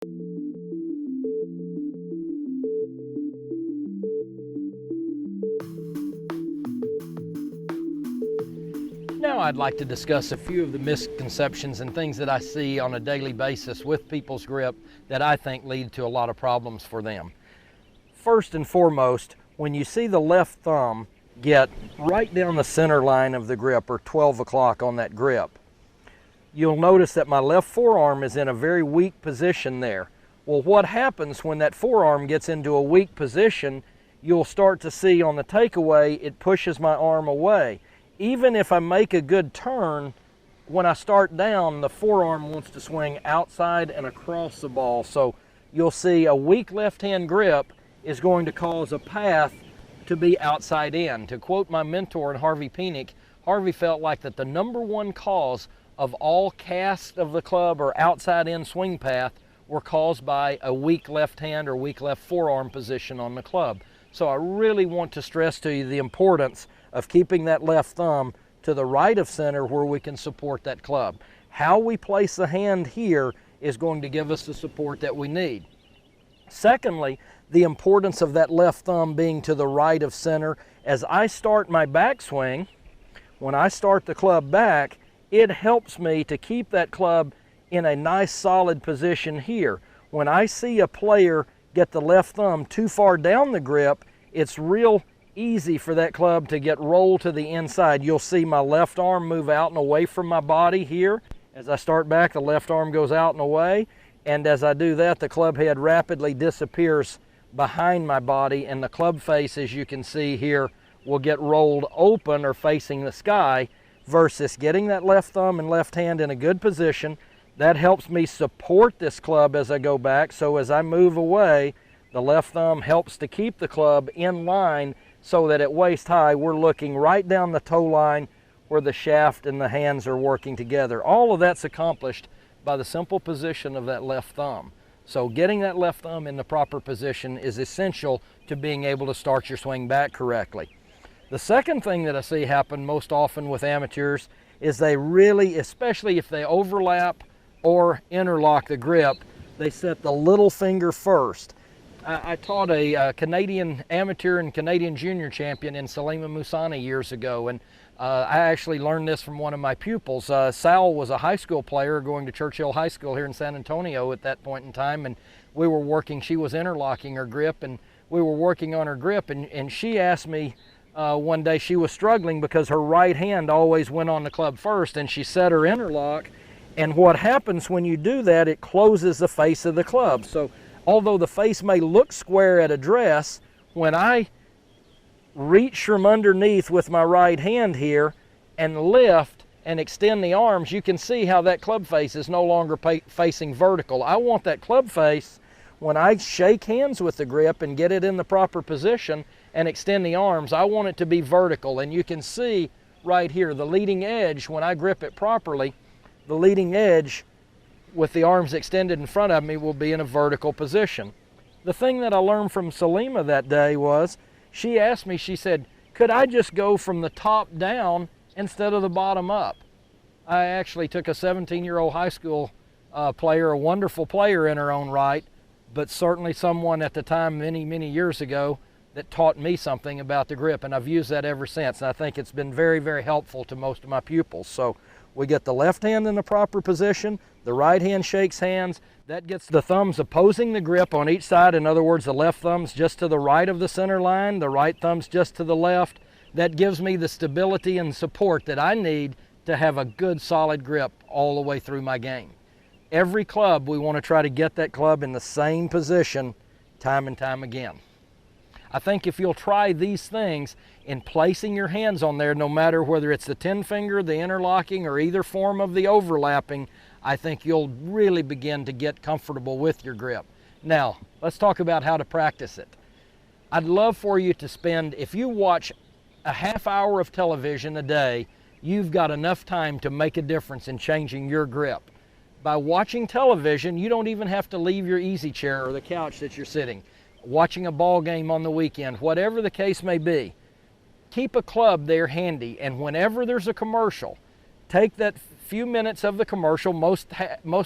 Now I'd like to discuss a few of the misconceptions and things that I see on a daily basis with people's grip that I think lead to a lot of problems for them. First and foremost, when you see the left thumb get right down the center line of the grip, or 12 o'clock on that grip, you'll notice that my left forearm is in a very weak position there. Well, what happens when that forearm gets into a weak position, you'll start to see on the takeaway, it pushes my arm away. Even if I make a good turn, when I start down, the forearm wants to swing outside and across the ball. So you'll see a weak left-hand grip is going to cause a path to be outside in. To quote my mentor, Harvey Penick, Harvey felt like that the #1 cause of all cast of the club or outside in swing path were caused by a weak left hand or weak left forearm position on the club. So I really want to stress to you the importance of keeping that left thumb to the right of center where we can support that club. How we place the hand here is going to give us the support that we need. Secondly, the importance of that left thumb being to the right of center. As I start my backswing, when I start the club back, it helps me to keep that club in a nice solid position here. When I see a player get the left thumb too far down the grip, it's real easy for that club to get rolled to the inside. You'll see my left arm move out and away from my body here. As I start back, the left arm goes out and away, and as I do that, the club head rapidly disappears behind my body, and the club face, as you can see here, will get rolled open or facing the sky, versus getting that left thumb and left hand in a good position. That helps me support this club as I go back, so as I move away, the left thumb helps to keep the club in line so that at waist high, we're looking right down the toe line where the shaft and the hands are working together. All of that's accomplished by the simple position of that left thumb. So getting that left thumb in the proper position is essential to being able to start your swing back correctly. The second thing that I see happen most often with amateurs is they really, especially if they overlap or interlock the grip, they set the little finger first. I taught a Canadian amateur and Canadian junior champion in Salima Musani years ago, and I actually learned this from one of my pupils. Sal was a high school player going to Churchill High School here in San Antonio at that point in time, and we were working, she was interlocking her grip, and we were working on her grip, and she asked me one day, she was struggling because her right hand always went on the club first, and she set her interlock, and what happens when you do that, it closes the face of the club. So although the face may look square at address, when I reach from underneath with my right hand here and lift and extend the arms, you can see how that club face is no longer facing vertical. I want that club face, when I shake hands with the grip and get it in the proper position and extend the arms, I want it to be vertical. And you can see right here, the leading edge, when I grip it properly, the leading edge with the arms extended in front of me will be in a vertical position. The thing that I learned from Salima that day was, she asked me, she said, could I just go from the top down instead of the bottom up? I actually took a 17-year-old high school player, a wonderful player in her own right, but certainly someone at the time many, many years ago that taught me something about the grip, and I've used that ever since, and I think it's been very, very helpful to most of my pupils. So we get the left hand in the proper position, the right hand shakes hands, that gets the thumbs opposing the grip on each side. In other words, the left thumb's just to the right of the center line, the right thumb's just to the left. That gives me the stability and support that I need to have a good solid grip all the way through my game. Every club, we want to try to get that club in the same position time and time again. I think if you'll try these things in placing your hands on there, no matter whether it's the 10 finger, the interlocking, or either form of the overlapping, I think you'll really begin to get comfortable with your grip. Now, let's talk about how to practice it. I'd love for you to spend, if you watch a half hour of television a day, you've got enough time to make a difference in changing your grip. By watching television, you don't even have to leave your easy chair or the couch that you're sitting. Watching a ball game on the weekend, whatever the case may be, keep a club there handy, and whenever there's a commercial, take that few minutes of the commercial. Most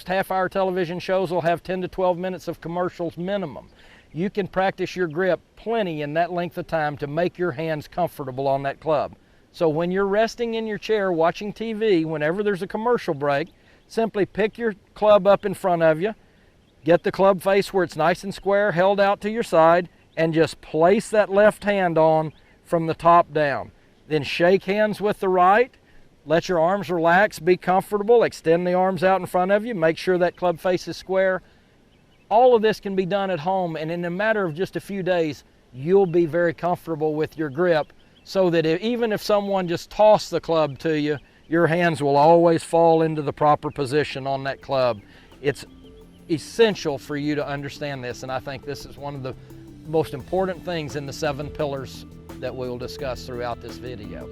half-hour television shows will have 10 to 12 minutes of commercials minimum. You can practice your grip plenty in that length of time to make your hands comfortable on that club. So when you're resting in your chair watching TV, whenever there's a commercial break, simply pick your club up in front of you, get the club face where it's nice and square, held out to your side, and just place that left hand on from the top down. Then shake hands with the right, let your arms relax, be comfortable, extend the arms out in front of you, make sure that club face is square. All of this can be done at home, and in a matter of just a few days, you'll be very comfortable with your grip, so that even if someone just tossed the club to you, your hands will always fall into the proper position on that club. It's essential for you to understand this, and I think this is one of the most important things in the 7 pillars that we will discuss throughout this video.